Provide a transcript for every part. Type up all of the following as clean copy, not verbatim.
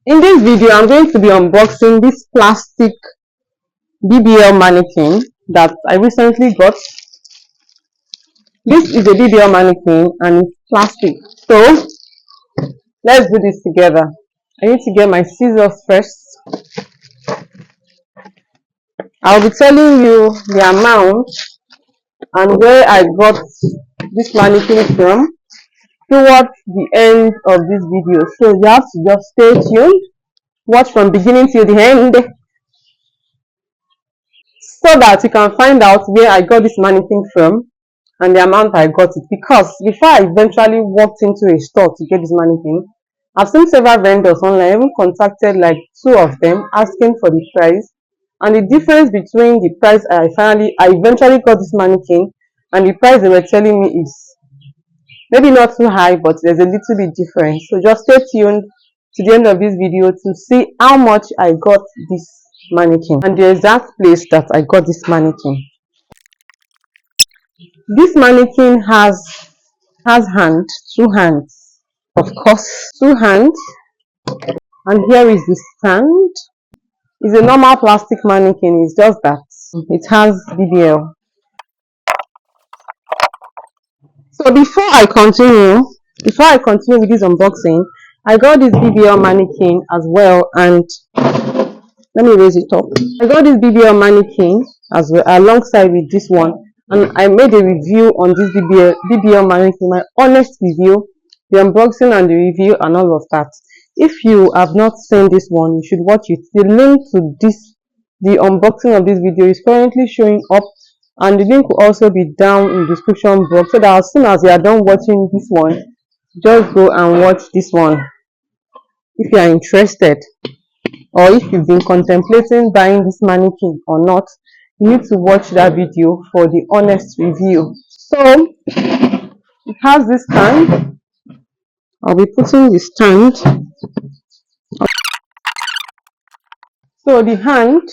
In this video, I'm going to be unboxing this plastic BBL mannequin that I recently got. This is a BBL mannequin and it's plastic. So, let's do this together. I need to get my scissors first. I'll be telling you the amount and where I got this mannequin from towards the end of this video. So, you have to just stay tuned. Watch from beginning till the end, so that you can find out where I got this mannequin from and the amount I got it. Because before I eventually walked into a store to get this mannequin, I've seen several vendors online. I even contacted like 2 of them asking for the price, and the difference between the price I eventually got this mannequin and the price they were telling me is maybe not too high, but there's a little bit different. So just stay tuned to the end of this video to see how much I got this mannequin and the exact place that I got this mannequin. This mannequin has hands, 2 hands, of course, 2 hands, and here is the stand. It's a normal plastic mannequin, it's just that it has BBL. So before I continue with this unboxing, I got this BBL mannequin as well, and let me raise it up. I got this BBL mannequin as well alongside with this one, and I made a review on this BBL mannequin, my honest review, the unboxing and the review and all of that. If you have not seen this one, you should watch it. The link to the unboxing of this video is currently showing up, and the link will also be down in the description box, so that as soon as you are done watching this one, just go and watch this one if you are interested. Or if you've been contemplating buying this mannequin or not, you need to watch that video for the honest review. So it has this stand. I'll be putting the stand. So the hand,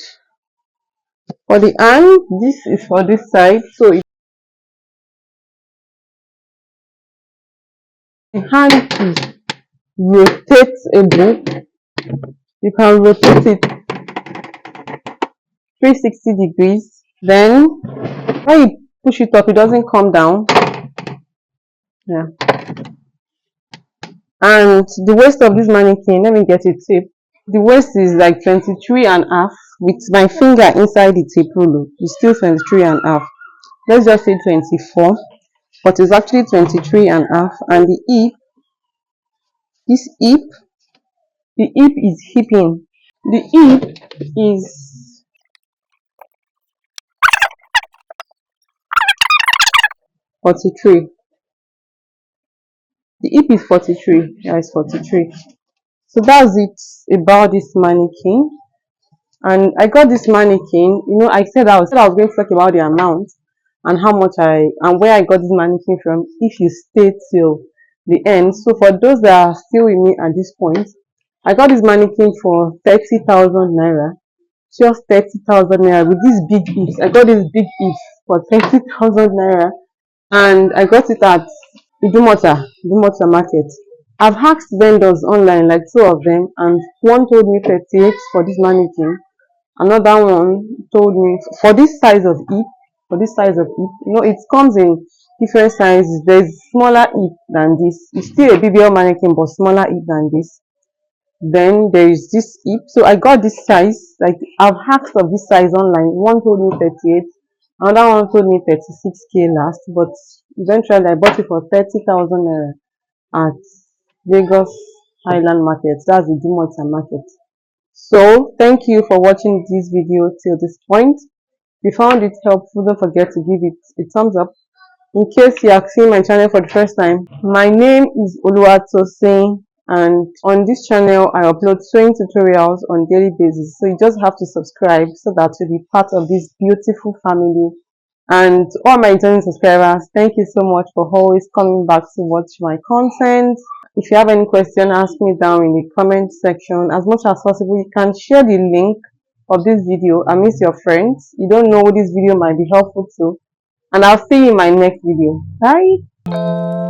this is for this side. So the hand is rotatable. You can rotate it 360 degrees. Then when you push it up, it doesn't come down. Yeah. And the waist of this mannequin, let me get it tape. The waist is like 23.5 with my finger inside the tape ruler. It's still 23.5. Let's just say 24, but it's actually 23.5. And the hip, the hip is hipping. The hip is 43. The hip is 43. Yeah, it's 43. So that's it about this mannequin. And I got this mannequin. You know, I said I was going to talk about the amount and how much and where I got this mannequin from if you stay till the end. So for those that are still with me at this point, I got this mannequin for 30,000 naira. Just 30,000 naira with these big hips. I got this big hips for 30,000 naira, and I got it at Idumota market. I've asked vendors online, like 2 of them, and one told me 38 for this mannequin. Another one told me for this size of hip, you know, it comes in different sizes. There's smaller hip than this. It's still a BBL mannequin, but smaller hip than this. Then there is this hip. So I got this size. Like, I've asked of this size online. One told me 38. Another one told me 36k last, but eventually I bought it for 30,000 naira at Lagos Highland Market. That's the Dumota market. So thank you for watching this video till this point. If you found it helpful, don't forget to give it a thumbs up. In case you are seeing my channel for the first time, my name is Oluwatosin, and on this channel I upload sewing tutorials on daily basis. So you just have to subscribe so that you'll be part of this beautiful family. And all my returning subscribers, thank you so much for always coming back to watch my content. If you have any question, ask me down in the comment section. As much as possible, you can share the link of this video amidst your friends. You don't know this video might be helpful to. And I'll see you in my next video. Bye.